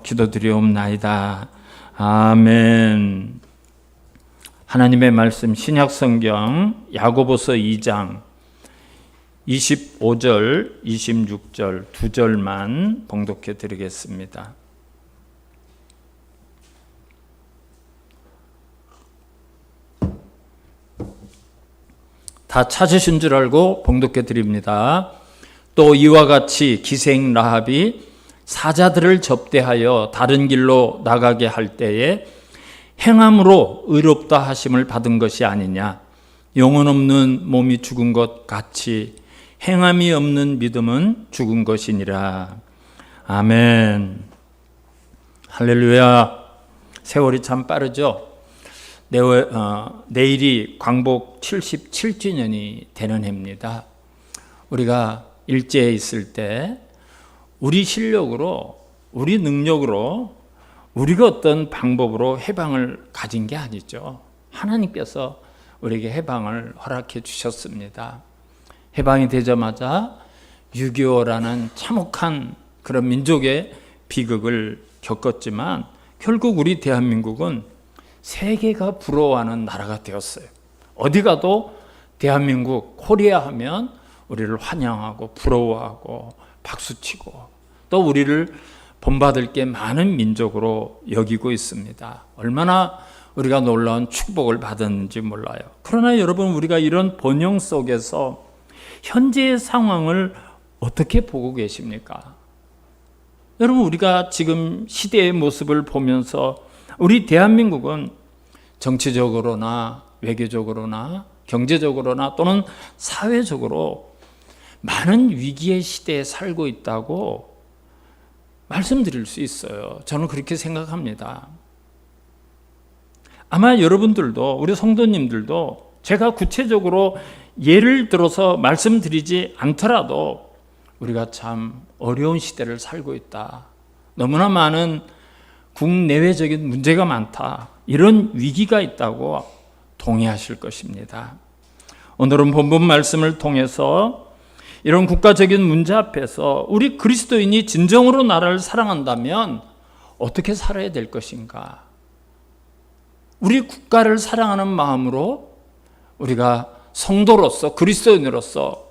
기도드리옵나이다. 아멘. 하나님의 말씀 신약성경 야고보서 2장 25절, 26절 두 절만 봉독해 드리겠습니다. 다 찾으신 줄 알고 봉독해 드립니다. 또 이와 같이 기생 라합이 사자들을 접대하여 다른 길로 나가게 할 때에 행함으로 의롭다 하심을 받은 것이 아니냐. 영혼 없는 몸이 죽은 것 같이 행함이 없는 믿음은 죽은 것이니라. 아멘. 할렐루야. 세월이 참 빠르죠. 내일이 광복 77주년이 되는 해입니다. 우리가 일제에 있을 때 우리 실력으로, 우리 능력으로, 우리가 어떤 방법으로 해방을 가진 게 아니죠. 하나님께서 우리에게 해방을 허락해 주셨습니다. 해방이 되자마자 6.25라는 참혹한 그런 민족의 비극을 겪었지만 결국 우리 대한민국은 세계가 부러워하는 나라가 되었어요. 어디 가도 대한민국, 코리아 하면 우리를 환영하고 부러워하고 박수치고 또 우리를 본받을 게 많은 민족으로 여기고 있습니다. 얼마나 우리가 놀라운 축복을 받았는지 몰라요. 그러나 여러분, 우리가 이런 번영 속에서 현재의 상황을 어떻게 보고 계십니까? 여러분, 우리가 지금 시대의 모습을 보면서 우리 대한민국은 정치적으로나 외교적으로나 경제적으로나 또는 사회적으로 많은 위기의 시대에 살고 있다고 말씀드릴 수 있어요. 저는 그렇게 생각합니다. 아마 여러분들도, 우리 성도님들도 제가 구체적으로 예를 들어서 말씀드리지 않더라도 우리가 참 어려운 시대를 살고 있다. 너무나 많은 국내외적인 문제가 많다. 이런 위기가 있다고 동의하실 것입니다. 오늘은 본문 말씀을 통해서 이런 국가적인 문제 앞에서 우리 그리스도인이 진정으로 나라를 사랑한다면 어떻게 살아야 될 것인가? 우리 국가를 사랑하는 마음으로 우리가 성도로서, 그리스도인으로서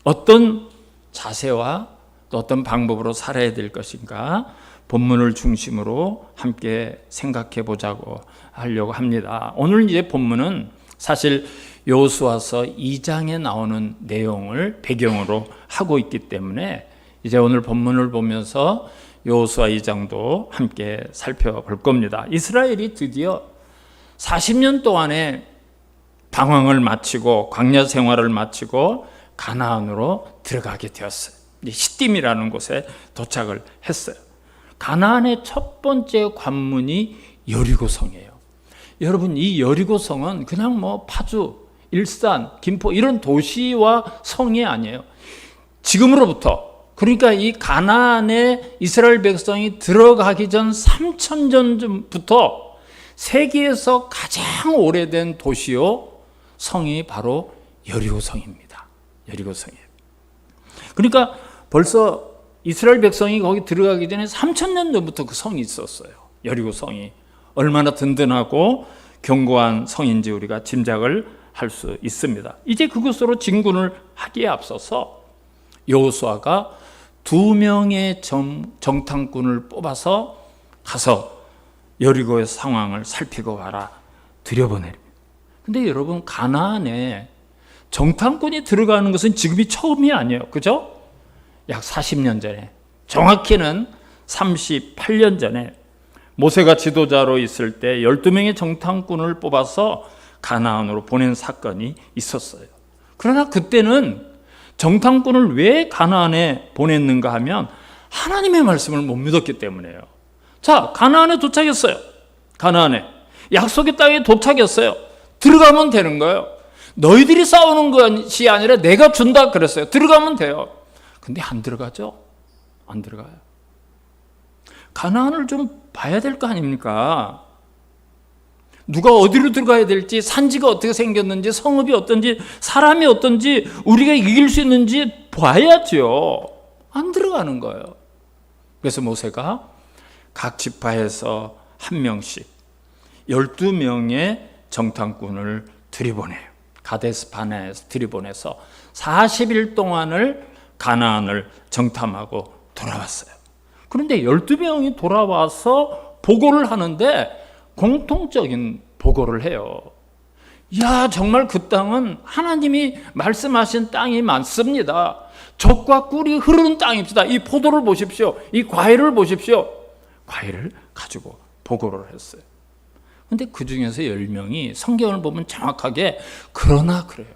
어떤 자세와 또 어떤 방법으로 살아야 될 것인가? 본문을 중심으로 함께 생각해 보자고 하려고 합니다. 오늘 이제 본문은 사실 여호수아서 2장에 나오는 내용을 배경으로 하고 있기 때문에 이제 오늘 본문을 보면서 여호수아 2장도 함께 살펴볼 겁니다. 이스라엘이 드디어 40년 동안의 방황을 마치고 광야 생활을 마치고 가나안으로 들어가게 되었어요. 시딤이라는 곳에 도착을 했어요. 가나안의 첫 번째 관문이 여리고성이에요. 여러분, 이 여리고성은 그냥 뭐 파주, 일산, 김포 이런 도시와 성이 아니에요. 지금으로부터, 그러니까 이 가나안에 이스라엘 백성이 들어가기 전 3000년 전부터 세계에서 가장 오래된 도시요 성이 바로 여리고성입니다. 여리고성이에요. 그러니까 벌써 이스라엘 백성이 거기 들어가기 전에 3000년 전부터 그 성이 있었어요. 여리고성이 얼마나 든든하고 견고한 성인지 우리가 짐작을 할 수 있습니다. 이제 그곳으로 진군을 하기에 앞서서 여호수아가 2명의 정탐꾼을 뽑아서 가서 여리고의 상황을 살피고 와라 들여보내립니다. 근데 여러분, 가나안에 정탐꾼이 들어가는 것은 지금이 처음이 아니에요. 그죠? 약 40년 전에, 정확히는 38년 전에 모세가 지도자로 있을 때 12명의 정탐꾼을 뽑아서 가나안으로 보낸 사건이 있었어요. 그러나 그때는 정탐꾼을 왜 가나안에 보냈는가 하면 하나님의 말씀을 못 믿었기 때문이에요. 자, 가나안에 도착했어요. 가나안에 약속의 땅에 도착했어요. 들어가면 되는 거예요. 너희들이 싸우는 것이 아니라 내가 준다 그랬어요. 들어가면 돼요. 근데 안 들어가죠? 안 들어가요. 가나안을 좀 봐야 될 거 아닙니까? 누가 어디로 들어가야 될지, 산지가 어떻게 생겼는지, 성읍이 어떤지, 사람이 어떤지, 우리가 이길 수 있는지 봐야죠. 안 들어가는 거예요. 그래서 모세가 각 지파에서 한 명씩 12명의 정탐꾼을 들이보내요. 가데스 바네아에서 들이보내서 40일 동안을 가나안을 정탐하고 돌아왔어요. 그런데 12명이 돌아와서 보고를 하는데 공통적인 보고를 해요. 야, 정말 그 땅은 하나님이 말씀하신 땅이 많습니다. 젖과 꿀이 흐르는 땅입니다. 이 포도를 보십시오. 이 과일을 보십시오. 과일을 가지고 보고를 했어요. 근데 그 중에서 10명이 성경을 보면 정확하게 그러나 그래요.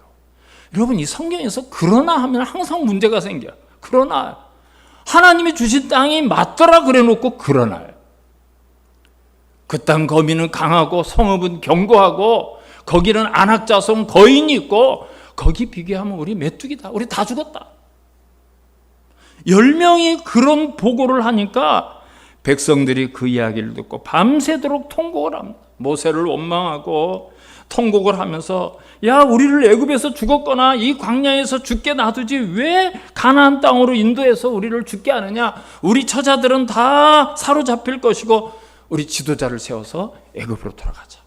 여러분, 이 성경에서 그러나 하면 항상 문제가 생겨요. 그러나 하나님이 주신 땅이 맞더라 그래 놓고 그러나요. 그 땅 거민은 강하고 성읍은 견고하고 거기는 안악자손 거인이 있고 거기 비교하면 우리 메뚜기다. 우리 다 죽었다. 10명이 그런 보고를 하니까 백성들이 그 이야기를 듣고 밤새도록 통곡을 합니다. 모세를 원망하고 통곡을 하면서 야, 우리를 애굽에서 죽었거나 이 광야에서 죽게 놔두지 왜 가나안 땅으로 인도해서 우리를 죽게 하느냐. 우리 처자들은 다 사로잡힐 것이고 우리 지도자를 세워서 애굽으로 돌아가자.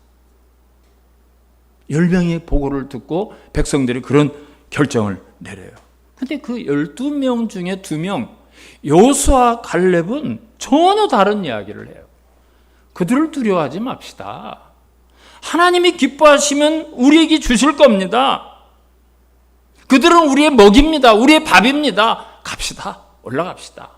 10명의 보고를 듣고 백성들이 그런 결정을 내려요. 근데 그 12명 중에 2명 여호수아와 갈렙은 전혀 다른 이야기를 해요. 그들을 두려워하지 맙시다. 하나님이 기뻐하시면 우리에게 주실 겁니다. 그들은 우리의 먹입니다. 우리의 밥입니다. 갑시다. 올라갑시다.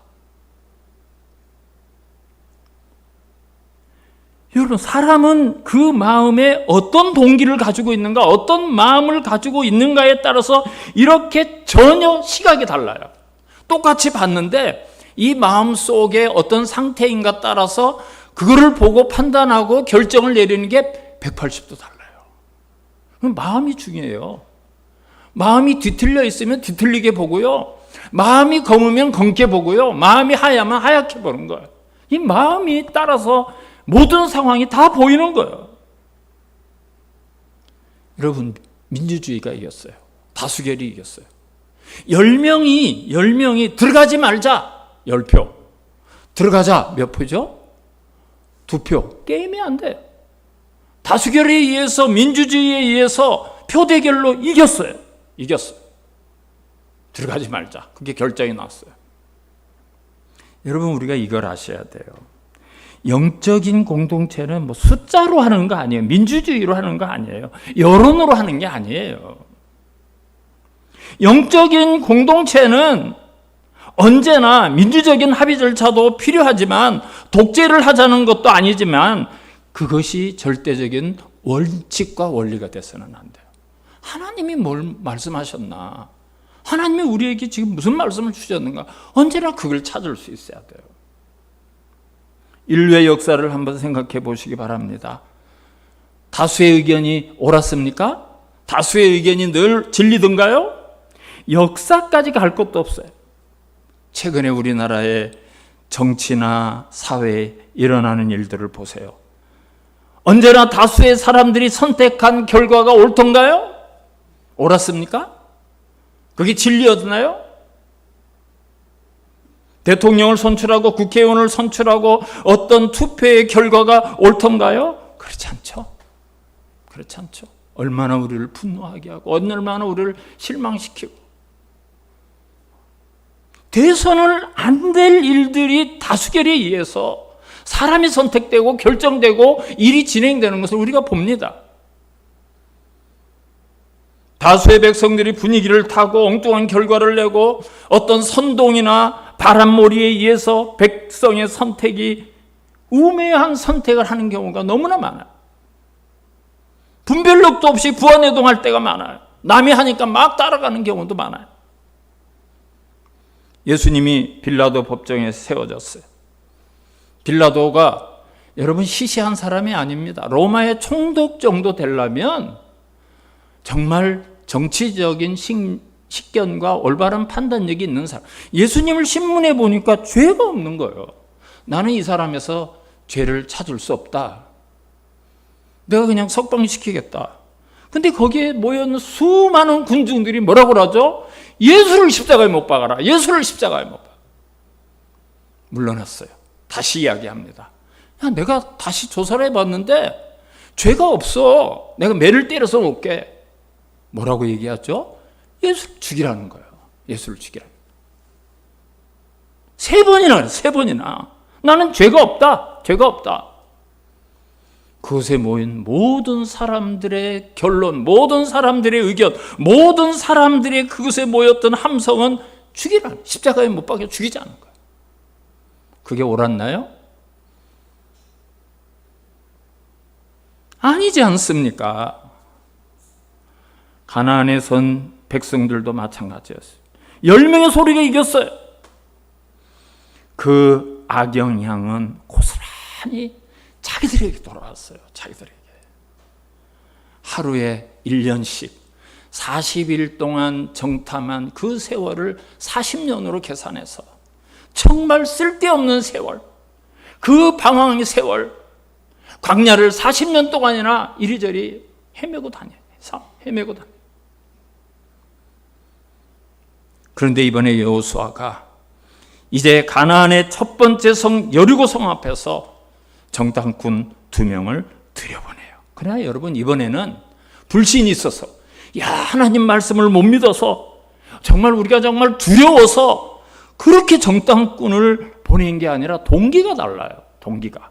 여러분, 사람은 그 마음에 어떤 동기를 가지고 있는가, 어떤 마음을 가지고 있는가에 따라서 이렇게 전혀 시각이 달라요. 똑같이 봤는데 이 마음 속에 어떤 상태인가 따라서 그거를 보고 판단하고 결정을 내리는 게 180도 달라요. 마음이 중요해요. 마음이 뒤틀려 있으면 뒤틀리게 보고요. 마음이 검으면 검게 보고요. 마음이 하얗면 하얗게 보는 거예요. 이 마음이 따라서 모든 상황이 다 보이는 거예요. 여러분, 민주주의가 이겼어요. 다수결이 이겼어요. 10명이 들어가지 말자. 10표. 들어가자. 몇 표죠? 2표. 게임이 안 돼요. 다수결에 의해서, 민주주의에 의해서 표대결로 이겼어요. 들어가지 말자. 그게 결정이 났어요. 여러분, 우리가 이걸 아셔야 돼요. 영적인 공동체는 뭐 숫자로 하는 거 아니에요. 민주주의로 하는 거 아니에요. 여론으로 하는 게 아니에요. 영적인 공동체는 언제나 민주적인 합의 절차도 필요하지만 독재를 하자는 것도 아니지만 그것이 절대적인 원칙과 원리가 돼서는 안 돼요. 하나님이 뭘 말씀하셨나? 하나님이 우리에게 지금 무슨 말씀을 주셨는가? 언제나 그걸 찾을 수 있어야 돼요. 인류의 역사를 한번 생각해 보시기 바랍니다. 다수의 의견이 옳았습니까? 다수의 의견이 늘 진리던가요? 역사까지 갈 것도 없어요. 최근에 우리나라의 정치나 사회에 일어나는 일들을 보세요. 언제나 다수의 사람들이 선택한 결과가 옳던가요? 옳았습니까? 그게 진리였나요? 대통령을 선출하고 국회의원을 선출하고 어떤 투표의 결과가 옳던가요? 그렇지 않죠. 얼마나 우리를 분노하게 하고 얼마나 우리를 실망시키고 돼서는 안 될 일들이 다수결에 의해서 사람이 선택되고 결정되고 일이 진행되는 것을 우리가 봅니다. 다수의 백성들이 분위기를 타고 엉뚱한 결과를 내고 어떤 선동이나 바람몰이에 의해서 백성의 선택이 우매한 선택을 하는 경우가 너무나 많아요. 분별력도 없이 부안해동할 때가 많아요. 남이 하니까 막 따라가는 경우도 많아요. 예수님이 빌라도 법정에 세워졌어요. 빌라도가 여러분 시시한 사람이 아닙니다. 로마의 총독 정도 되려면 정말 정치적인 식견과 올바른 판단력이 있는 사람. 예수님을 신문에 보니까 죄가 없는 거예요. 나는 이 사람에서 죄를 찾을 수 없다. 내가 그냥 석방시키겠다. 근데 거기에 모여있는 수많은 군중들이 뭐라고 그러죠? 예수를 십자가에 못 박아라. 예수를 십자가에 못 박아. 물러났어요. 다시 이야기합니다. 야, 내가 다시 조사를 해봤는데 죄가 없어. 내가 매를 때려서 놓게. 뭐라고 얘기하죠? 예수를 죽이라는 거예요. 예수를 죽이라는 거예요. 세 번이나 그래, 세 번이나. 나는 죄가 없다. 죄가 없다. 그곳에 모인 모든 사람들의 결론, 모든 사람들의 의견, 모든 사람들의 그곳에 모였던 함성은 죽이라는, 십자가에 못 박여 죽이자는 거예요. 그게 옳았나요? 아니지 않습니까? 가나안에 선 백성들도 마찬가지였어요. 10명의 소리가 이겼어요. 그 악영향은 고스란히 자기들에게 돌아왔어요. 자기들에게. 하루에 1년씩 40일 동안 정탐한 그 세월을 40년으로 계산해서 정말 쓸데없는 세월, 그 방황의 세월, 광야를 40년 동안이나 이리저리 헤매고 다녀요. 헤매고 다녀요. 그런데 이번에 여호수아가 이제 가나안의 첫 번째 성 여리고 성 앞에서 정탐꾼 2명을 들여보내요. 그러나 여러분, 이번에는 불신이 있어서, 야, 하나님 말씀을 못 믿어서, 정말 우리가 정말 두려워서 그렇게 정탐꾼을 보낸 게 아니라 동기가 달라요. 동기가.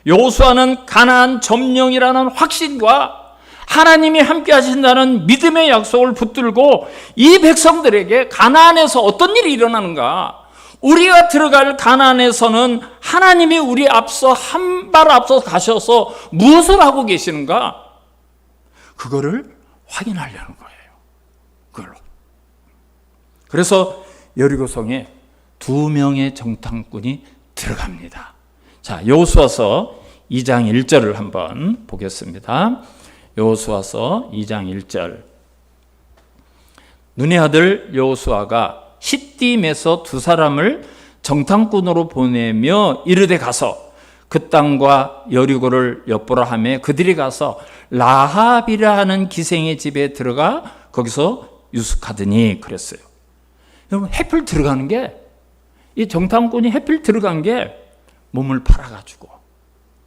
여호수아는 가나안 점령이라는 확신과 하나님이 함께 하신다는 믿음의 약속을 붙들고 이 백성들에게 가나안에서 어떤 일이 일어나는가, 우리가 들어갈 가나안에서는 하나님이 우리 앞서 한 발 앞서 가셔서 무엇을 하고 계시는가, 그거를 확인하려는 거예요. 그걸로. 그래서 여리고성에 2명의 정탐꾼이 들어갑니다. 자, 여호수아서 2장 1절을 한번 보겠습니다. 여호수아서 2장 1절. 눈의 아들 여호수아가 시딤에서 2사람을 정탐꾼으로 보내며 이르되 가서 그 땅과 여리고를 엿보라 하며 그들이 가서 라합이라 하는 기생의 집에 들어가 거기서 유숙하더니 그랬어요. 여러분, 해필 들어가는 게, 이 정탐꾼이 해필 들어간 게 몸을 팔아가지고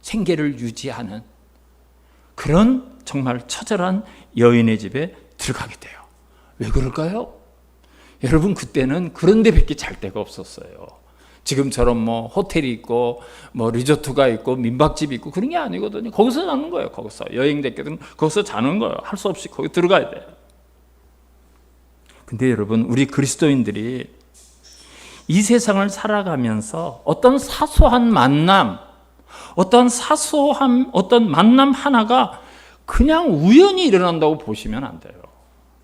생계를 유지하는 그런 정말 처절한 여인의 집에 들어가게 돼요. 왜 그럴까요? 여러분, 그때는 그런 데밖에 잘 데가 없었어요. 지금처럼 뭐 호텔이 있고 뭐 리조트가 있고 민박집이 있고 그런 게 아니거든요. 거기서 자는 거예요. 거기서 여행 됐거든 거기서 자는 거예요. 할 수 없이 거기 들어가야 돼요. 근데 여러분, 우리 그리스도인들이 이 세상을 살아가면서 어떤 사소한 만남, 어떤 만남 하나가 그냥 우연히 일어난다고 보시면 안 돼요.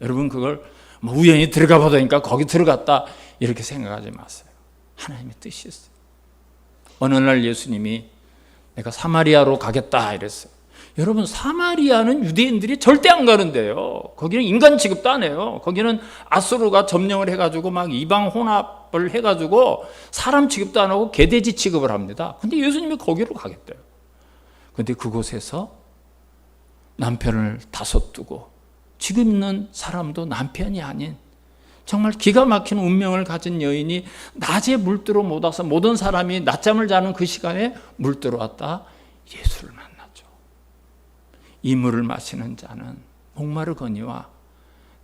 여러분, 그걸 뭐 우연히 들어가 보다니까 거기 들어갔다 이렇게 생각하지 마세요. 하나님의 뜻이 있어요. 어느 날 예수님이 내가 사마리아로 가겠다 이랬어요. 여러분, 사마리아는 유대인들이 절대 안 가는데요. 거기는 인간 취급도 안 해요. 거기는 아수르가 점령을 해가지고 막 이방 혼합을 해가지고 사람 취급도 안 하고 개돼지 취급을 합니다. 근데 예수님이 거기로 가겠대요. 근데 그곳에서 남편을 5 두고 지금 있는 사람도 남편이 아닌 정말 기가 막힌 운명을 가진 여인이 낮에 물들어 못 와서 모든 사람이 낮잠을 자는 그 시간에 물들어 왔다 예수를 만났죠. 이 물을 마시는 자는 목마르거니와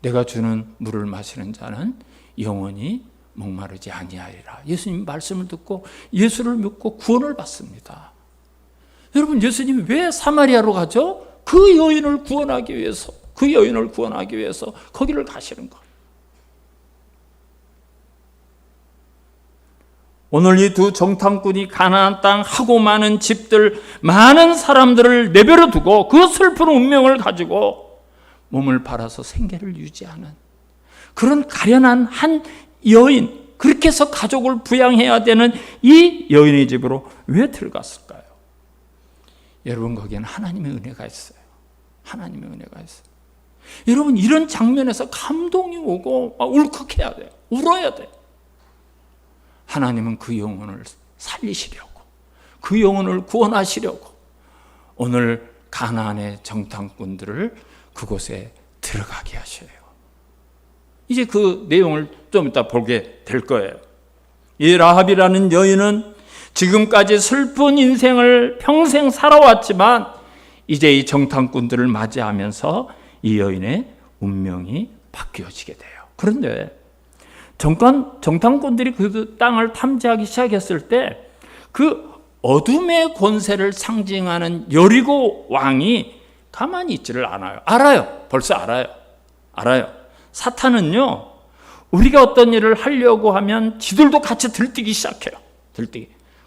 내가 주는 물을 마시는 자는 영원히 목마르지 아니하리라. 예수님 말씀을 듣고 예수를 믿고 구원을 받습니다. 여러분, 예수님이 왜 사마리아로 가죠? 그 여인을 구원하기 위해서, 거기를 가시는 거예요. 오늘 이 2 정탐꾼이 가나안 땅 하고 많은 집들, 많은 사람들을 내버려 두고 그 슬픈 운명을 가지고 몸을 팔아서 생계를 유지하는 그런 가련한 한 여인, 그렇게 해서 가족을 부양해야 되는 이 여인의 집으로 왜 들어갔을까요? 여러분, 거기에는 하나님의 은혜가 있어요. 하나님의 은혜가 있어요. 여러분, 이런 장면에서 감동이 오고 울컥해야 돼요. 울어야 돼요. 하나님은 그 영혼을 살리시려고, 그 영혼을 구원하시려고 오늘 가나안의 정탐꾼들을 그곳에 들어가게 하셔요. 이제 그 내용을 좀 이따 보게 될 거예요. 이 라합이라는 여인은 지금까지 슬픈 인생을 평생 살아왔지만 이제 이 정탐꾼들을 맞이하면서 이 여인의 운명이 바뀌어지게 돼요. 그런데 정탐꾼들이 그 땅을 탐지하기 시작했을 때 그 어둠의 권세를 상징하는 여리고 왕이 가만히 있지를 않아요. 알아요. 벌써 알아요. 사탄은요, 우리가 어떤 일을 하려고 하면 지들도 같이 들뜨기 시작해요.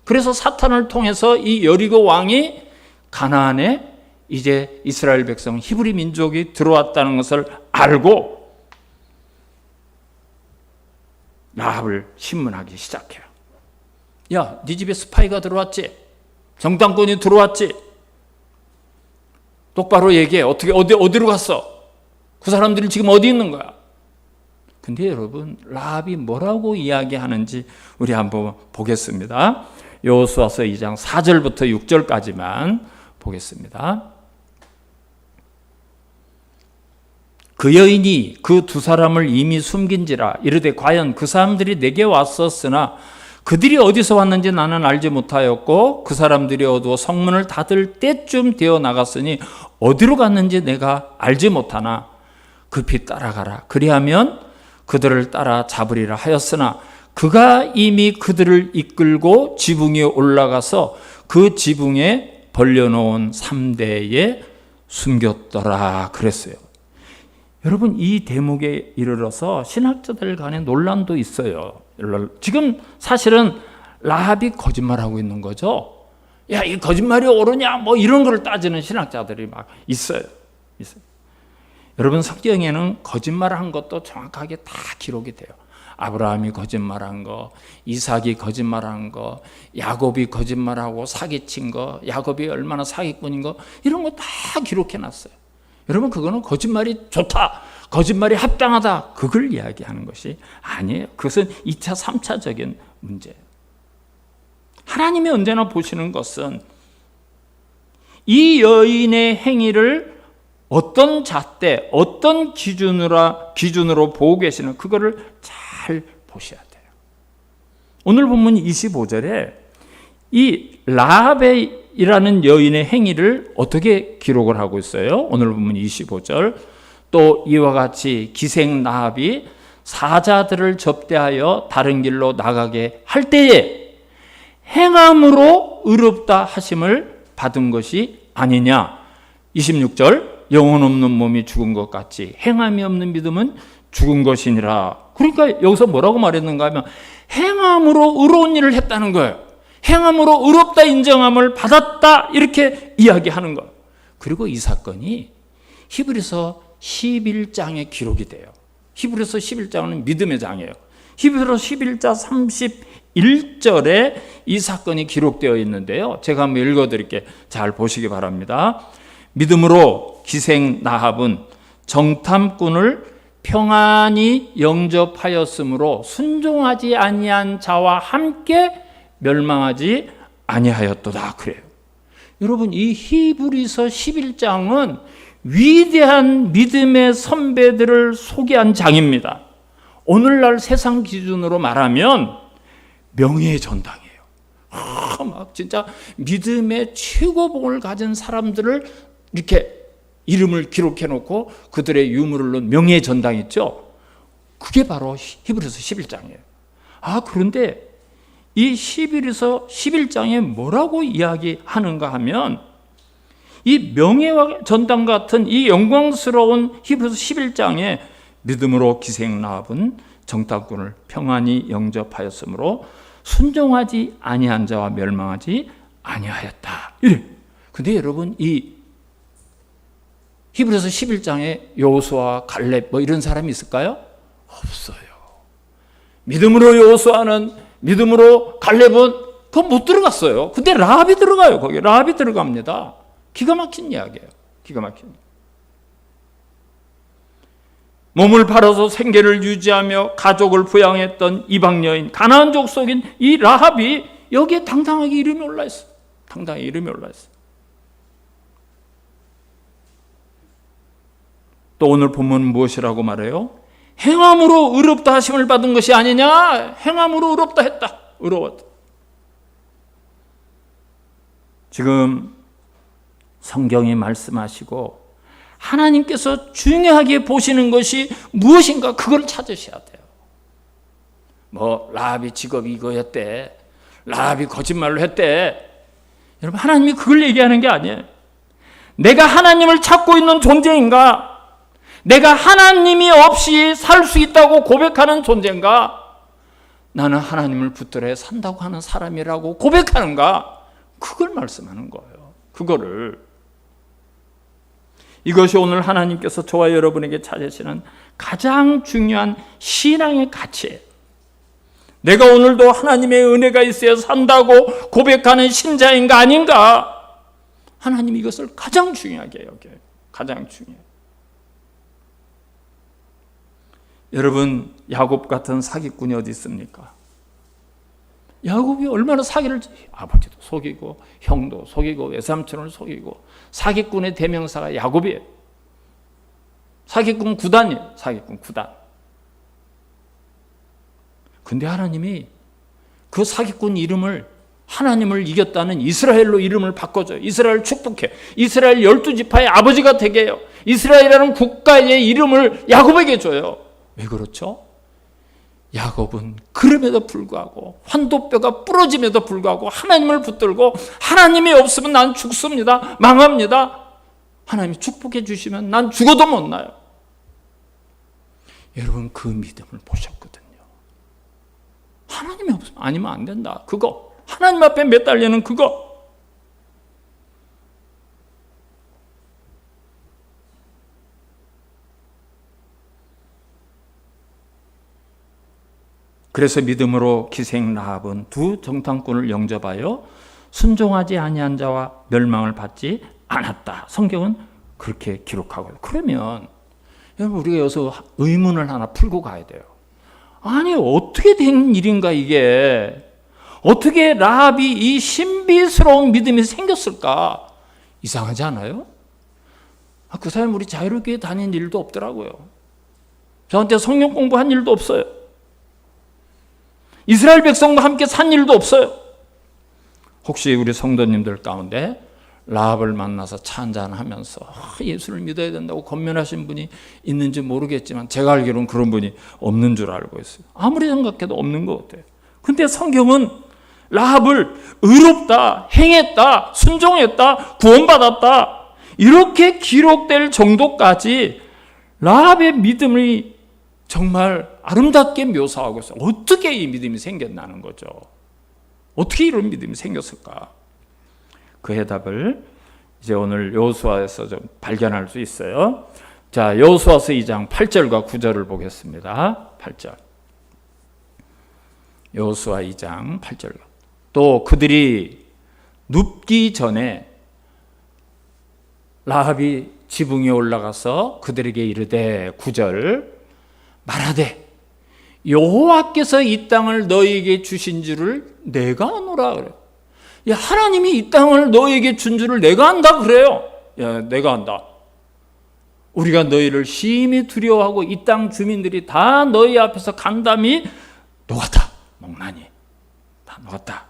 그래서 사탄을 통해서 이 여리고 왕이 가나안에 이제 이스라엘 백성 히브리 민족이 들어왔다는 것을 알고 라합을 신문하기 시작해요. 야, 네 집에 스파이가 들어왔지? 정탐꾼이 들어왔지? 똑바로 얘기해. 어디로 갔어? 그 사람들이 지금 어디 있는 거야? 근데 여러분, 라합이 뭐라고 이야기하는지 우리 한번 보겠습니다. 여호수아서 2장 4절부터 6절까지만 보겠습니다. 그 여인이 그 두 사람을 이미 숨긴지라 이르되 과연 그 사람들이 내게 왔었으나 그들이 어디서 왔는지 나는 알지 못하였고 그 사람들이 어두워 성문을 닫을 때쯤 되어 나갔으니 어디로 갔는지 내가 알지 못하나 급히 따라가라. 그리하면 그들을 따라 잡으리라 하였으나 그가 이미 그들을 이끌고 지붕 위에 올라가서 그 지붕에 벌려놓은 3대에 숨겼더라 그랬어요. 여러분, 이 대목에 이르러서 신학자들 간에 논란도 있어요. 지금 사실은 라합이 거짓말하고 있는 거죠. 야, 이 거짓말이 옳으냐 뭐 이런 걸 따지는 신학자들이 막 있어요. 여러분, 성경에는 거짓말한 것도 정확하게 다 기록이 돼요. 아브라함이 거짓말한 거, 이삭이 거짓말한 거, 야곱이 거짓말하고 사기친 거, 야곱이 얼마나 사기꾼인 거, 이런 거 다 기록해 놨어요. 여러분, 그거는 거짓말이 좋다, 거짓말이 합당하다, 그걸 이야기하는 것이 아니에요. 그것은 2차, 3차적인 문제예요. 하나님이 언제나 보시는 것은 이 여인의 행위를 어떤 잣대, 어떤 기준으로 보고 계시는 그거를 잘 보셔야 돼요. 오늘 본문 25절에 이 라합이라는 여인의 행위를 어떻게 기록을 하고 있어요? 오늘 본문 25절. 또 이와 같이 기생 라합이 사자들을 접대하여 다른 길로 나가게 할 때에 행함으로 의롭다 하심을 받은 것이 아니냐. 26절. 영혼 없는 몸이 죽은 것 같이 행함이 없는 믿음은 죽은 것이니라. 그러니까 여기서 뭐라고 말했는가 하면 행함으로 의로운 일을 했다는 거예요. 행함으로 의롭다 인정함을 받았다, 이렇게 이야기하는 거예요. 그리고 이 사건이 히브리서 11장에 기록이 돼요. 히브리서 11장은 믿음의 장이에요. 히브리서 11장 31절에 이 사건이 기록되어 있는데요. 제가 한번 읽어드릴게요. 잘 보시기 바랍니다. 믿음으로 기생 라합은 정탐꾼을 평안히 영접하였으므로 순종하지 아니한 자와 함께 멸망하지 아니하였도다. 그래요. 여러분, 이 히브리서 11장은 위대한 믿음의 선배들을 소개한 장입니다. 오늘날 세상 기준으로 말하면 명예의 전당이에요. 막 진짜 믿음의 최고봉을 가진 사람들을 이렇게 이름을 기록해 놓고 그들의 유물을 넣은 명예의 전당 있죠. 그게 바로 히브리서 11장이에요. 그런데 이 히브리서 11장에 뭐라고 이야기하는가 하면 이 명예와 전당 같은 이 영광스러운 히브리서 11장에 믿음으로 기생 라합은 정탐꾼을 평안히 영접하였으므로 순종하지 아니한 자와 멸망하지 아니하였다. 이래. 근데 여러분, 이 히브리서 11장에 여호수아, 갈렙 뭐 이런 사람이 있을까요? 없어요. 믿음으로 여호수아는, 믿음으로 갈렙은 그건 못 들어갔어요. 근데 라합이 들어가요. 거기 라합이 들어갑니다. 기가 막힌 이야기예요. 기가 막힌. 몸을 팔아서 생계를 유지하며 가족을 부양했던 이방 여인, 가나안 족속인 이 라합이 여기에 당당하게 이름이 올라 있어요. 당당하게 이름이 올라 있어요. 또 오늘 본문은 무엇이라고 말해요? 행함으로 의롭다 하심을 받은 것이 아니냐? 행함으로 의롭다 했다. 의로웠다. 지금 성경이 말씀하시고 하나님께서 중요하게 보시는 것이 무엇인가 그걸 찾으셔야 돼요. 뭐 라합이 직업이 이거였대, 라합이 거짓말로 했대. 여러분, 하나님이 그걸 얘기하는 게 아니에요. 내가 하나님을 찾고 있는 존재인가? 내가 하나님이 없이 살 수 있다고 고백하는 존재인가? 나는 하나님을 붙들어 산다고 하는 사람이라고 고백하는가? 그걸 말씀하는 거예요. 그거를. 이것이 오늘 하나님께서 저와 여러분에게 찾으시는 가장 중요한 신앙의 가치예요. 내가 오늘도 하나님의 은혜가 있어야 산다고 고백하는 신자인가 아닌가? 하나님이 이것을 가장 중요하게 여겨요. 가장 중요해요. 여러분, 야곱 같은 사기꾼이 어디 있습니까? 야곱이 얼마나 사기를, 아버지도 속이고 형도 속이고 외삼촌을 속이고, 사기꾼의 대명사가 야곱이에요. 사기꾼 구단이에요. 사기꾼 구단. 근데 하나님이 그 사기꾼 이름을, 하나님을 이겼다는 이스라엘로 이름을 바꿔줘요. 이스라엘 축복해. 이스라엘 12지파의 아버지가 되게 해요. 이스라엘이라는 국가의 이름을 야곱에게 줘요. 왜 그렇죠? 야곱은 그럼에도 불구하고, 환도뼈가 부러짐에도 불구하고 하나님을 붙들고, 하나님이 없으면 난 죽습니다, 망합니다, 하나님이 축복해 주시면 난 죽어도 못 나요. 여러분, 그 믿음을 보셨거든요. 하나님이 없으면 아니면 안 된다. 그거 하나님 앞에 매달리는 그거. 그래서 믿음으로 기생 라합은 두 정탐꾼을 영접하여 순종하지 아니한 자와 멸망을 받지 않았다. 성경은 그렇게 기록하고 있어요. 그러면 여러분, 우리가 여기서 의문을 하나 풀고 가야 돼요. 아니, 어떻게 된 일인가 이게? 어떻게 라합이 이 신비스러운 믿음이 생겼을까? 이상하지 않아요? 그 사람 우리 자유롭게 다닌 일도 없더라고요. 저한테 성경 공부한 일도 없어요. 이스라엘 백성과 함께 산 일도 없어요. 혹시 우리 성도님들 가운데 라합을 만나서 차 한잔하면서 예수를 믿어야 된다고 권면하신 분이 있는지 모르겠지만 제가 알기로는 그런 분이 없는 줄 알고 있어요. 아무리 생각해도 없는 것 같아요. 근데 성경은 라합을 의롭다, 행했다, 순종했다, 구원받았다, 이렇게 기록될 정도까지 라합의 믿음이 정말 아름답게 묘사하고 있어요. 어떻게 이 믿음이 생겼나는 거죠. 어떻게 이런 믿음이 생겼을까? 그 해답을 이제 오늘 여호수아에서 좀 발견할 수 있어요. 자, 여호수아서 2장 8절과 9절을 보겠습니다. 8절. 여호수아 2장 8절. 또 그들이 눕기 전에 라합이 지붕에 올라가서 그들에게 이르되, 9절, 말하되 여호와께서 이 땅을 너희에게 주신 줄을 내가 아노라 그래요. 야, 하나님이 이 땅을 너희에게 준 줄을 내가 안다 그래요. 야, 내가 안다. 우리가 너희를 심히 두려워하고 이 땅 주민들이 다 너희 앞에서 간담이 녹았다. 목나니 다 녹았다.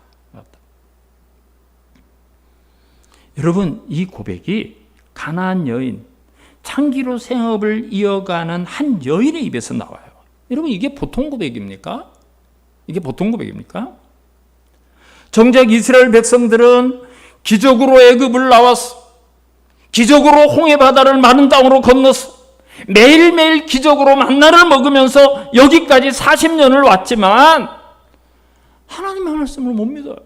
여러분, 이 고백이 가나안 여인, 창기로 생업을 이어가는 한 여인의 입에서 나와요. 여러분, 이게 보통 고백입니까? 이게 보통 고백입니까? 정작 이스라엘 백성들은 기적으로 애굽을 나왔어. 기적으로 홍해 바다를 마른 땅으로 건넜어. 매일매일 기적으로 만나를 먹으면서 여기까지 40년을 왔지만 하나님의 말씀을 못 믿어요.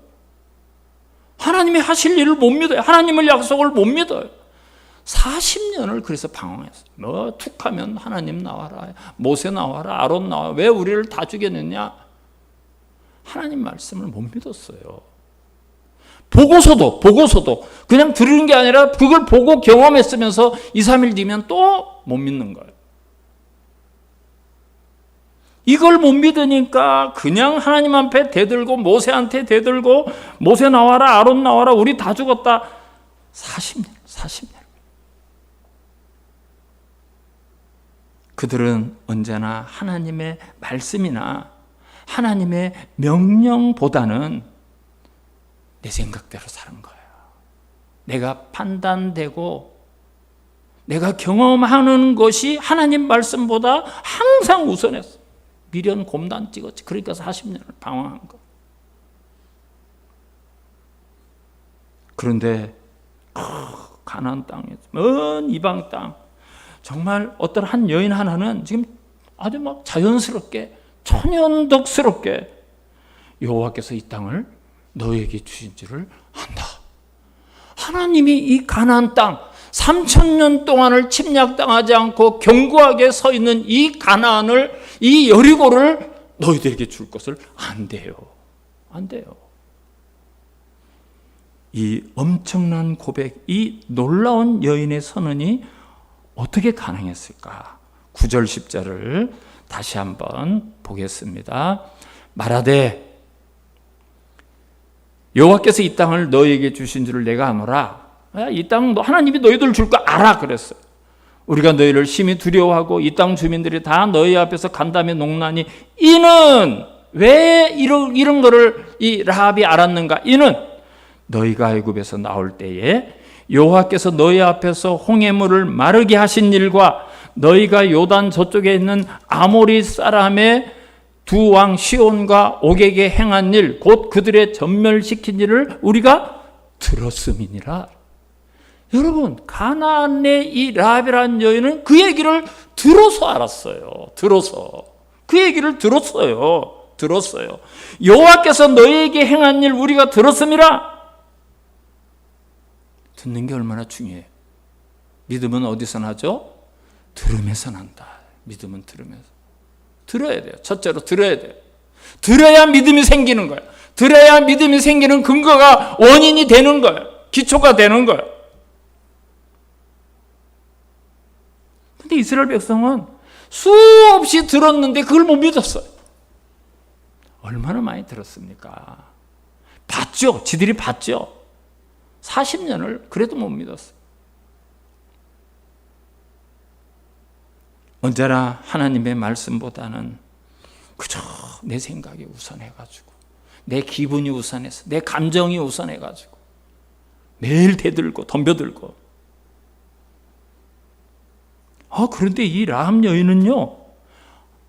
하나님이 하실 일을 못 믿어요. 하나님의 약속을 못 믿어요. 40년을 그래서 방황했어요. 뭐 툭하면 하나님 나와라, 모세 나와라, 아론 나와라. 왜 우리를 다 죽였느냐? 하나님 말씀을 못 믿었어요. 보고서도 그냥 들은 게 아니라 그걸 보고 경험했으면서 2, 3일 뒤면 또 못 믿는 거예요. 이걸 못 믿으니까 그냥 하나님 앞에 대들고, 모세한테 대들고, 모세 나와라, 아론 나와라, 우리 다 죽었다. 40년. 그들은 언제나 하나님의 말씀이나 하나님의 명령보다는 내 생각대로 사는 거예요. 내가 판단되고 내가 경험하는 것이 하나님 말씀보다 항상 우선했어. 미련 곰단 찍었지. 그러니까 40년을 방황한 거. 그런데 가나안 땅에서 먼 이방 땅, 정말 어떤 한 여인 하나는 지금 아주 막 자연스럽게 천연덕스럽게 여호와께서 이 땅을 너에게 주신 줄을 안다. 하나님이 이 가나안 땅 3,000년 동안을 침략당하지 않고 견고하게 서 있는 이 가나안을, 이 여리고를 너희들에게 줄 것을 안돼요. 안돼요. 이 엄청난 고백, 이 놀라운 여인의 선언이 어떻게 가능했을까? 9절 10절을 다시 한번 보겠습니다. 말하되 여호와께서 이 땅을 너희에게 주신 줄을 내가 아노라. 이 땅 하나님이 너희들 줄 거 알아 그랬어요. 우리가 너희를 심히 두려워하고 이 땅 주민들이 다 너희 앞에서 간담에 농나니 이는 왜 이런 거를 이 라합이 알았는가? 이는 너희가 애굽에서 나올 때에 여호와께서 너희 앞에서 홍해물을 마르게 하신 일과 너희가 요단 저쪽에 있는 아모리 사람의 두 왕 시온과 옥에게 행한 일, 곧 그들의 전멸시킨 일을 우리가 들었음이니라. 여러분, 가나안의 이 라합이라는 여인은 그 얘기를 들어서 알았어요. 들어서. 그 얘기를 들었어요. 여호와께서 너희에게 행한 일 우리가 들었음이라. 듣는 게 얼마나 중요해요. 믿음은 어디서 나죠? 들으면서 난다. 믿음은 들으면서. 들어야 돼요. 첫째로 들어야 돼요. 들어야 믿음이 생기는 거예요. 들어야 믿음이 생기는 근거가, 원인이 되는 거예요. 기초가 되는 거예요. 근데 이스라엘 백성은 수없이 들었는데 그걸 못 믿었어요. 얼마나 많이 들었습니까? 봤죠. 지들이 봤죠. 40년을 그래도 못 믿었어요. 언제나 하나님의 말씀보다는 그저 내 생각이 우선해가지고, 내 기분이 우선해서, 내 감정이 우선해가지고 매일 대들고 덤벼들고. 그런데 이 라합 여인은요,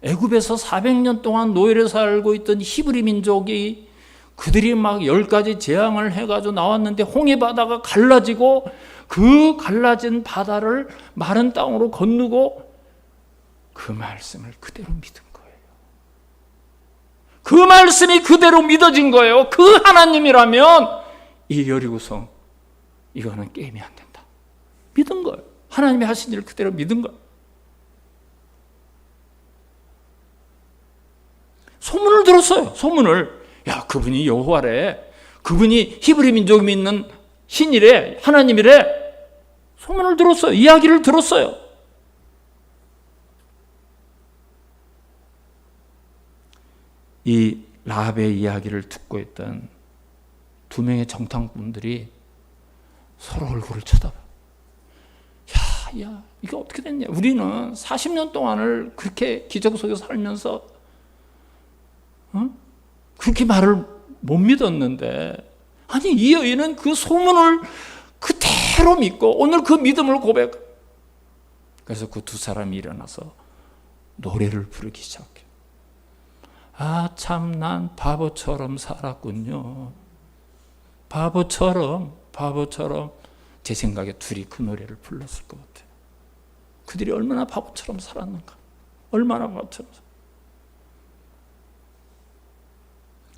애굽에서 400년 동안 노예로 살고 있던 히브리 민족이 그들이 막 10가지 재앙을 해가지고 나왔는데 홍해 바다가 갈라지고 그 갈라진 바다를 마른 땅으로 건너고 그 말씀을 그대로 믿은 거예요. 그 말씀이 그대로 믿어진 거예요. 그 하나님이라면 이 여리고성 이거는 게임이 안 된다. 믿은 거예요. 하나님이 하신 일을 그대로 믿은 거예요. 소문을 들었어요. 소문을. 야, 그분이 여호와래. 그분이 히브리 민족이 믿는 신이래. 하나님이래. 소문을 들었어요. 이야기를 들었어요. 이 라합의 이야기를 듣고 있던 두 명의 정탐꾼들이 서로 얼굴을 쳐다봐. 야, 이게 어떻게 됐냐? 우리는 40년 동안을 그렇게 기적 속에서 살면서 그렇게 말을 못 믿었는데, 아니 이 여인은 그 소문을 그대로 믿고 오늘 그 믿음을 고백. 그래서 그 두 사람이 일어나서 노래를 부르기 시작해. 참 난 바보처럼 살았군요. 바보처럼. 제 생각에 둘이 그 노래를 불렀을 것 같아요. 그들이 얼마나 바보처럼 살았는가. 얼마나 바보처럼 살았는가.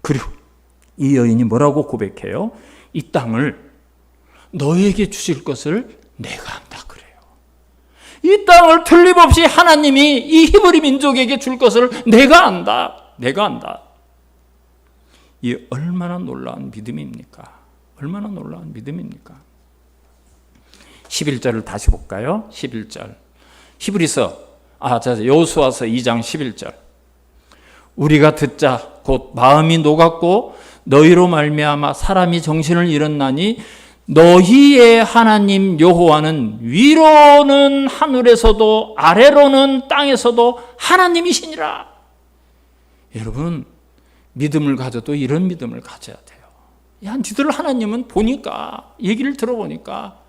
그리고 이 여인이 뭐라고 고백해요? 이 땅을 너에게 주실 것을 내가 안다 그래요. 이 땅을 틀림없이 하나님이 이 히브리 민족에게 줄 것을 내가 안다. 이 얼마나 놀라운 믿음입니까? 얼마나 놀라운 믿음입니까? 11절을 다시 볼까요? 11절. 히브리서, 여호수아서 2장 11절. 우리가 듣자 곧 마음이 녹았고 너희로 말미암아 사람이 정신을 잃었나니 너희의 하나님 여호와는 위로는 하늘에서도 아래로는 땅에서도 하나님이시니라. 여러분, 믿음을 가져도 이런 믿음을 가져야 돼요. 야, 니들 하나님은 보니까, 얘기를 들어보니까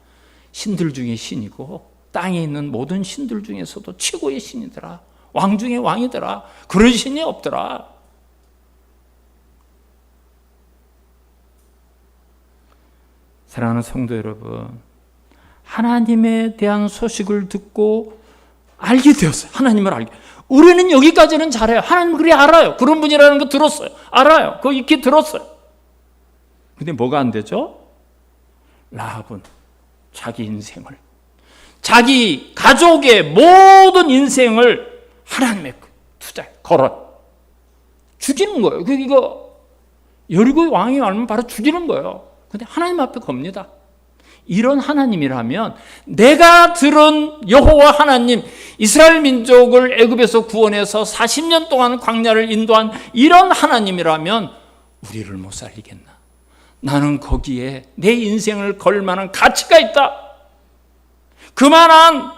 신들 중에 신이고 땅에 있는 모든 신들 중에서도 최고의 신이더라. 왕 중에 왕이더라. 그런 신이 없더라. 사랑하는 성도 여러분, 하나님에 대한 소식을 듣고 알게 되었어요. 하나님을 알게. 우리는 여기까지는 잘해요. 하나님은 그래 알아요. 그런 분이라는 거 들었어요. 알아요. 그거 익히 들었어요. 근데 뭐가 안 되죠? 라합은 자기 인생을, 자기 가족의 모든 인생을 하나님의 투자에 걸어 죽이는 거예요. 이거 여리고의 왕이 알면 바로 죽이는 거예요. 근데 하나님 앞에 겁니다. 이런 하나님이라면, 내가 들은 여호와 하나님, 이스라엘 민족을 애굽에서 구원해서 40년 동안 광야를 인도한 이런 하나님이라면 우리를 못 살리겠나? 나는 거기에 내 인생을 걸 만한 가치가 있다. 그만한,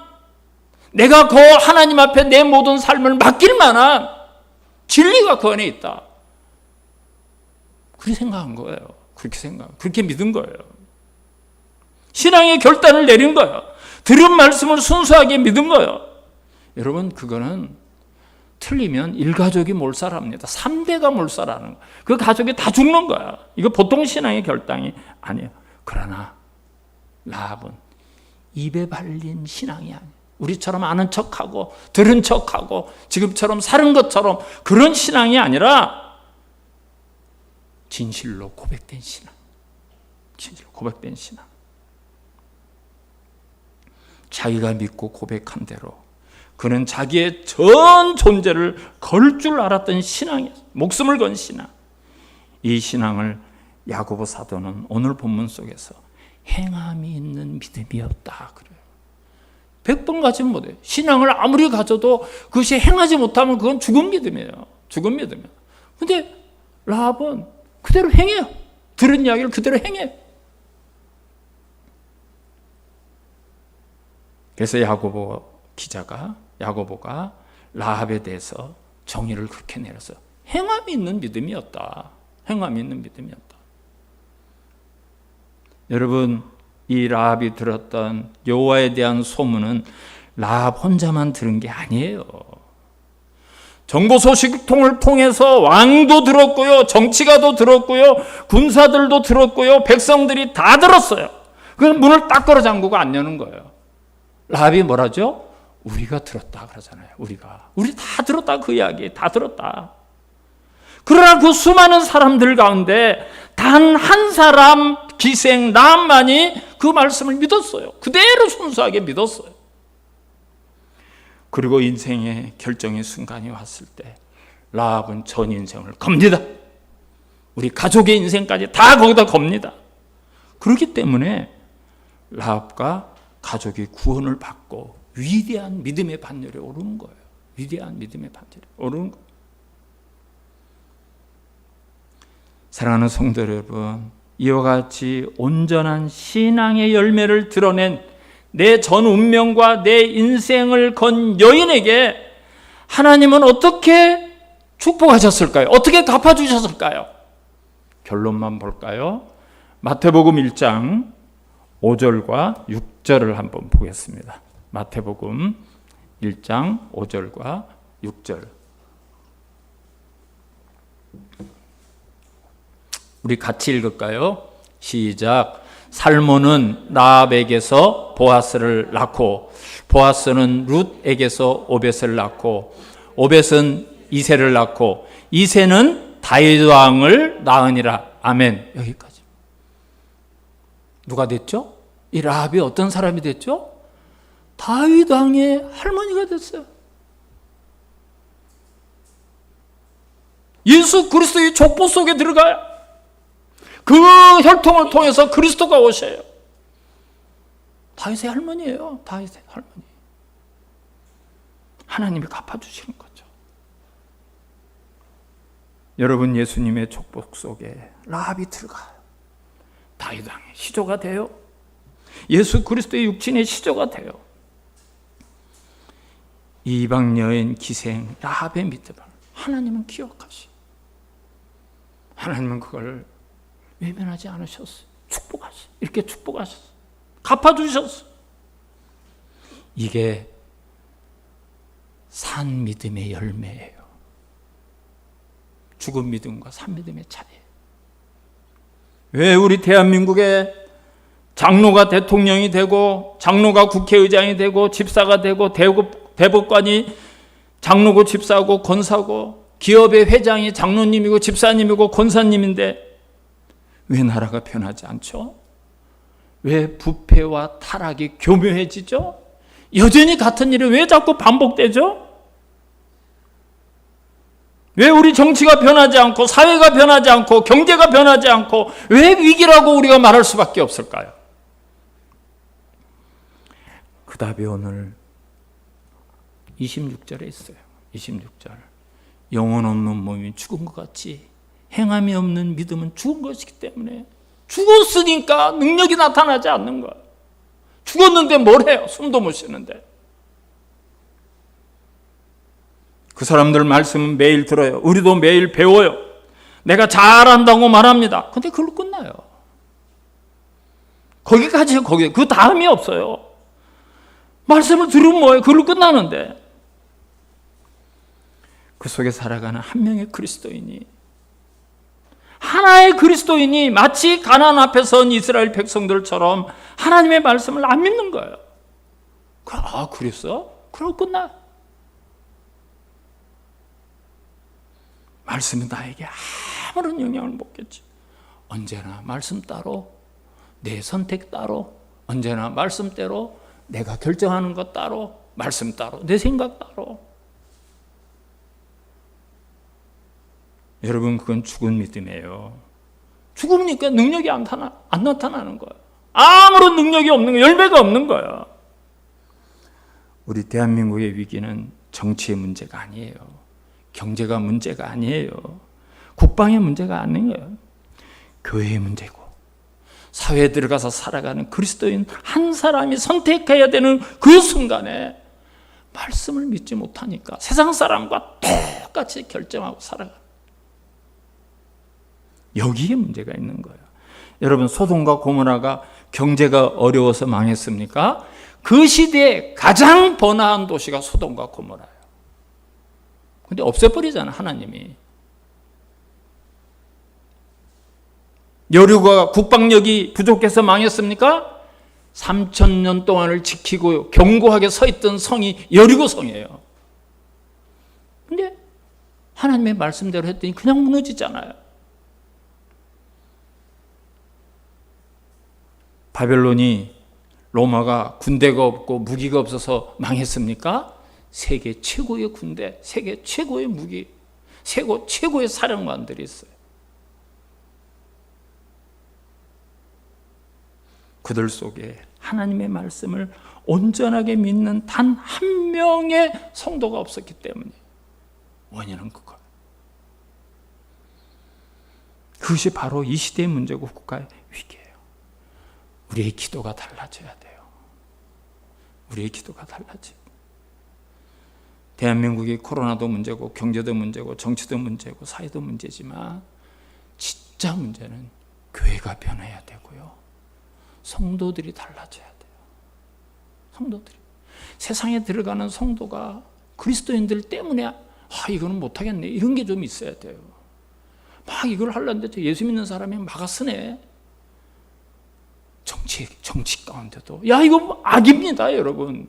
내가 그 하나님 앞에 내 모든 삶을 맡길 만한 진리가 그 안에 있다. 그렇게 생각한 거예요. 그렇게 믿은 거예요. 신앙의 결단을 내린 거예요. 들은 말씀을 순수하게 믿은 거예요. 여러분, 그거는 틀리면 일가족이 몰살합니다. 3대가 몰살하는 거예요. 그 가족이 다 죽는 거야. 이거 보통 신앙의 결단이 아니에요. 그러나 라합은 입에 발린 신앙이 아니에요. 우리처럼 아는 척하고 들은 척하고 지금처럼 사는 것처럼 그런 신앙이 아니라 진실로 고백된 신앙. 진실로 고백된 신앙. 자기가 믿고 고백한 대로 그는 자기의 전 존재를 걸 줄 알았던 신앙이었어요. 목숨을 건 신앙. 이 신앙을 야고보 사도는 오늘 본문 속에서 행함이 있는 믿음이었다 그래요. 100번 가지면 못해요. 신앙을 아무리 가져도 그것이 행하지 못하면 그건 죽은 믿음이에요. 죽은 믿음이에요. 근데 라합은 그대로 행해요. 들은 이야기를 그대로 행해요. 그래서 야고보가 라합에 대해서 정의를 그렇게 내렸어요. 행함이 있는 믿음이었다. 행함이 있는 믿음이었다. 여러분, 이 라합이 들었던 여호와에 대한 소문은 라합 혼자만 들은 게 아니에요. 정보 소식통을 통해서 왕도 들었고요, 정치가도 들었고요, 군사들도 들었고요, 백성들이 다 들었어요. 그 문을 딱 걸어 잠그고 안 여는 거예요. 라합이 뭐라죠? 우리가 들었다 그러잖아요. 우리 다 들었다. 그 이야기 다 들었다. 그러나 그 수많은 사람들 가운데 단 한 사람 기생 라합만이 그 말씀을 믿었어요. 그대로 순수하게 믿었어요. 그리고 인생의 결정의 순간이 왔을 때 라합은 전 인생을 겁니다. 우리 가족의 인생까지 다 거기다 겁니다. 그렇기 때문에 라합과 가족이 구원을 받고 위대한 믿음의 반열에 오르는 거예요. 위대한 믿음의 반열에 오르는 거예요. 사랑하는 성도 여러분, 이와 같이 온전한 신앙의 열매를 드러낸 내 전 운명과 내 인생을 건 여인에게 하나님은 어떻게 축복하셨을까요? 어떻게 갚아주셨을까요? 결론만 볼까요? 마태복음 1장 5절과 6절을 한번 보겠습니다. 마태복음 1장 5절과 6절. 우리 같이 읽을까요? 시작. 살몬은 라합에게서 보아스를 낳고, 보아스는 룻에게서 오벳을 낳고, 오벳은 이새를 낳고, 이새는 다윗 왕을 낳으니라. 아멘. 여기까지. 누가 됐죠? 이 라합이 어떤 사람이 됐죠? 다윗 왕의 할머니가 됐어요. 예수 그리스도의 족보 속에 들어가요. 그 혈통을 통해서 그리스도가 오셔요. 다윗의 할머니예요. 다윗의 할머니. 하나님이 갚아주시는 거죠. 여러분, 예수님의 족복 속에 라합이 들어가요. 다윗 왕의 시조가 돼요. 예수 그리스도의 육신의 시조가 돼요. 이방 여인 기생 라합의 믿음을 하나님은 기억하시. 하나님은 그걸 외면하지 않으셨어요. 축복하셨어요. 이렇게 축복하셨어요. 갚아주셨어요. 이게 산 믿음의 열매예요. 죽은 믿음과 산 믿음의 차이예요. 왜 우리 대한민국에 장로가 대통령이 되고 장로가 국회의장이 되고 집사가 되고 대법관이 장로고 집사고 권사고 기업의 회장이 장로님이고 집사님이고 권사님인데 왜 나라가 변하지 않죠? 왜 부패와 타락이 교묘해지죠? 여전히 같은 일이 왜 자꾸 반복되죠? 왜 우리 정치가 변하지 않고 사회가 변하지 않고 경제가 변하지 않고 왜 위기라고 우리가 말할 수밖에 없을까요? 그 답이 오늘 26절에 있어요. 26절. 영혼 없는 몸이 죽은 것 같이 행함이 없는 믿음은 죽은 것이기 때문에 죽었으니까 능력이 나타나지 않는 거예요. 죽었는데 뭘 해요? 숨도 못 쉬는데. 그 사람들 말씀은 매일 들어요. 우리도 매일 배워요. 내가 잘한다고 말합니다. 근데 그걸로 끝나요. 거기까지요. 거기. 그 다음이 없어요. 말씀을 들으면 뭐예요? 그걸로 끝나는데. 그 속에 살아가는 한 명의 그리스도인이, 하나의 그리스도인이 마치 가나안 앞에 선 이스라엘 백성들처럼 하나님의 말씀을 안 믿는 거예요. 아, 그랬어? 그럼 끝나. 말씀은 나에게 아무런 영향을 못 겠지. 언제나 말씀 따로, 내 선택 따로, 언제나 말씀대로, 내가 결정하는 것 따로, 말씀 따로, 내 생각 따로. 여러분, 그건 죽은 믿음이에요. 죽으니까 능력이 안 나타나는 거예요. 아무런 능력이 없는 거예요. 열매가 없는 거예요. 우리 대한민국의 위기는 정치의 문제가 아니에요. 경제가 문제가 아니에요. 국방의 문제가 아니에요. 교회의 문제고, 사회에 들어가서 살아가는 그리스도인 한 사람이 선택해야 되는 그 순간에 말씀을 믿지 못하니까 세상 사람과 똑같이 결정하고 살아가요. 여기에 문제가 있는 거예요. 여러분, 소돔과 고모라가 경제가 어려워서 망했습니까? 그 시대에 가장 번화한 도시가 소돔과 고모라예요. 근데 없애버리잖아, 하나님이. 여리고가 국방력이 부족해서 망했습니까? 3,000년 동안을 지키고 견고하게 서 있던 성이 여리고 성이에요. 근데 하나님의 말씀대로 했더니 그냥 무너지잖아요. 바벨론이, 로마가 군대가 없고 무기가 없어서 망했습니까? 세계 최고의 군대, 세계 최고의 무기, 세계 최고의 사령관들이 있어요. 그들 속에 하나님의 말씀을 온전하게 믿는 단 한 명의 성도가 없었기 때문에 원인은 그거예요. 그것이 바로 이 시대의 문제고 국가의 위기예요. 우리의 기도가 달라져야 돼요. 우리의 기도가 달라져요. 대한민국이 코로나도 문제고 경제도 문제고 정치도 문제고 사회도 문제지만 진짜 문제는 교회가 변해야 되고요. 성도들이 달라져야 돼요. 성도들이. 세상에 들어가는 성도가 그리스도인들 때문에 이거는 못하겠네, 이런 게 좀 있어야 돼요. 막 이걸 하려는데 예수 믿는 사람이 막아쓰네. 정치 가운데도. 이거 악입니다, 여러분.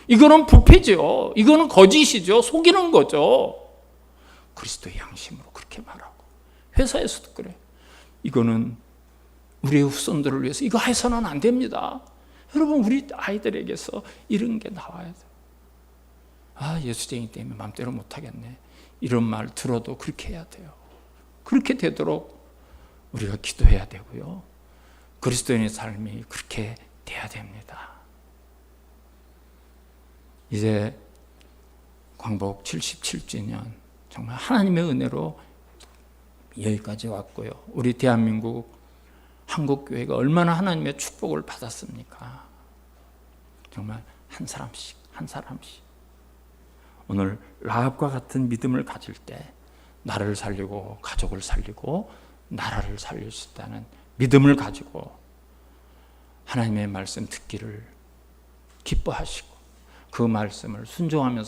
이거는 부패죠. 이거는 거짓이죠. 속이는 거죠. 그리스도의 양심으로 그렇게 말하고. 회사에서도 그래. 이거는 우리의 후손들을 위해서 이거 해서는 안 됩니다. 여러분, 우리 아이들에게서 이런 게 나와야 돼요. 예수쟁이 때문에 마음대로 못하겠네, 이런 말 들어도 그렇게 해야 돼요. 그렇게 되도록 우리가 기도해야 되고요. 그리스도인의 삶이 그렇게 돼야 됩니다. 이제 광복 77주년, 정말 하나님의 은혜로 여기까지 왔고요. 우리 대한민국 한국교회가 얼마나 하나님의 축복을 받았습니까? 정말 한 사람씩 한 사람씩. 오늘 라합과 같은 믿음을 가질 때 나를 살리고 가족을 살리고 나라를 살릴 수 있다는 믿음을 가지고 하나님의 말씀 듣기를 기뻐하시고 그 말씀을 순종하면서